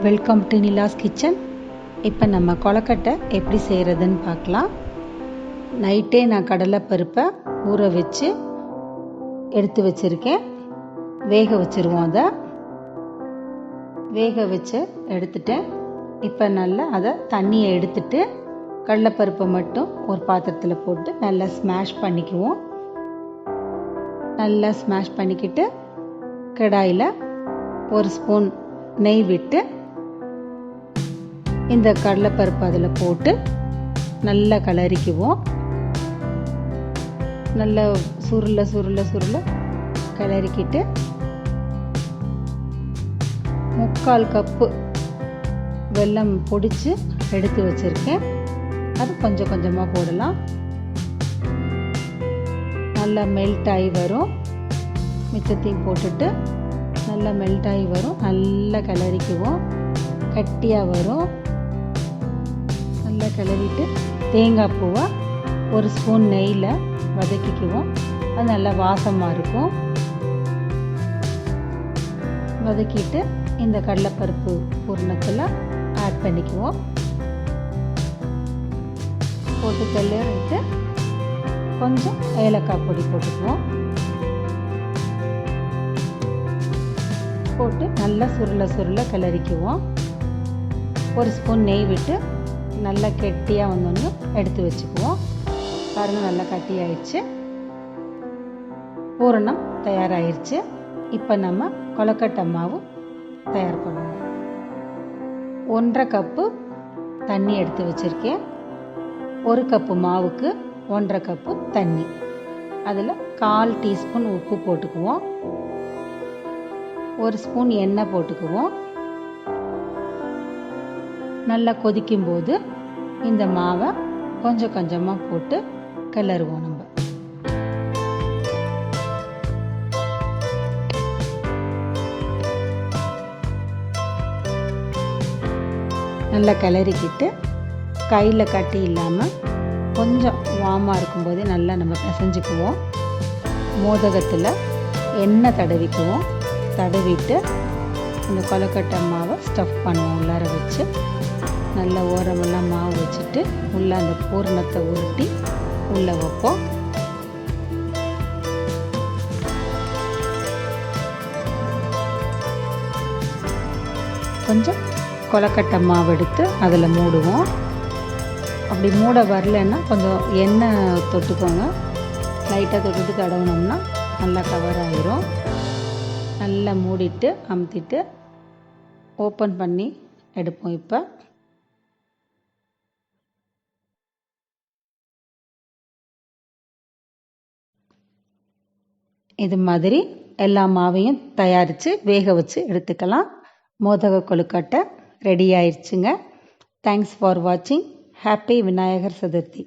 Welcome to Nila's kitchen. இப்போ நம்ம கொழுக்கட்டை எப்படி செய்கிறதுன்னு பார்க்கலாம். நைட்டே நான் கடலைப்பருப்பை ஊற வச்சு எடுத்து வச்சுருக்கேன். வேக வச்சுருவோம். அதை வேக வச்சு எடுத்துட்டேன். இப்போ நல்லா அதை தண்ணியை எடுத்துட்டு கடலைப்பருப்பை மட்டும் ஒரு பாத்திரத்தில் போட்டு நல்லா ஸ்மாஷ் பண்ணிக்குவோம். நல்லா ஸ்மாஷ் பண்ணிக்கிட்டு கடாயில் ஒரு ஸ்பூன் நெய் விட்டு இந்த கடலைப்பருப்பு அதில் போட்டு நல்லா கிளறிக்குவோம். நல்லா சுருள சுருள சுருள கிளறிக்கிட்டு 3/4 கப்பு வெல்லம் பொடிச்சு எடுத்து வச்சுருக்கேன். அது கொஞ்சம் கொஞ்சமாக போடலாம். நல்லா மெல்ட் ஆகி வரும். மிச்சத்தையும் போட்டுட்டு நல்லா மெல்ட் ஆகி வரும். நல்லா கிளறிக்குவோம். கட்டியாக வரும். நல்லா கிளறிட்டு தேங்காய் பூவை ஒரு ஸ்பூன் நெய்யில் வதக்கிக்குவோம். அது நல்லா வாசமாக இருக்கும். வதக்கிட்டு இந்த கடலைப்பருப்பு பூரணத்தில் ஆட் பண்ணிக்குவோம். போட்டு கிளறிட்டு கொஞ்சம் ஏலக்காய் பொடி போட்டுக்குவோம். போட்டு நல்லா சுருள சுருள கிளறிக்குவோம். ஒரு ஸ்பூன் நெய் விட்டு நல்லா கெட்டியாக வந்தோன்னு எடுத்து வச்சுக்குவோம். பாருங்கள், நல்லா கட்டி ஆயிடுச்சு. பூரணம் தயாராகிடுச்சு. இப்போ நம்ம கொழுக்கட்டை மாவு தயார் பண்ணுவோம். 1/2 கப்பு தண்ணி எடுத்து வச்சுருக்கேன். 1 கப்பு மாவுக்கு 1/2 கப்பு தண்ணி. அதில் 1/4 டீஸ்பூன் உப்பு போட்டுக்குவோம். 1 ஸ்பூன் எண்ணெய் போட்டுக்குவோம். நல்லா கொதிக்கும்போது இந்த மாவை கொஞ்சம் கொஞ்சமாக போட்டு கிளறுவோம். நம்ம நல்லா கிளறிக்கிட்டு கையில் கட்டி இல்லாமல் கொஞ்சம் வார்மாக இருக்கும்போதே நல்லா நம்ம பிசைஞ்சுக்குவோம். மோதகத்தில் எண்ணெய் தடவிக்குவோம். தடவிட்டு இந்த கொழுக்கட்டை மாவை ஸ்டஃப் பண்ணுவோம். உள்ளார வச்சு நல்லா ஓரமெல்லாம் மாவு வச்சுட்டு உள்ளே அந்த பூரணத்தை உருட்டி உள்ளே வைப்போம். கொஞ்சம் கொழுக்கட்டை மாவு எடுத்து அதில் மூடுவோம். அப்படி மூட வரலன்னா கொஞ்சம் எண்ணெய் தொட்டுக்கோங்க. லைட்டாக தொட்டுட்டு தடவினோம்னா நல்லா கவர் ஆகிரும். நல்லா மூடிட்டு அமுத்திட்டு ஓப்பன் பண்ணி எடுப்போம். இப்போ இது மாதிரி எல்லா மாவையும் தயாரித்து வேக வச்சு எடுத்துக்கலாம். மோதக கொழுக்கட்டை ரெடி ஆயிடுச்சுங்க. தேங்க்ஸ் ஃபார் வாட்சிங். ஹாப்பி விநாயகர் சதுர்த்தி.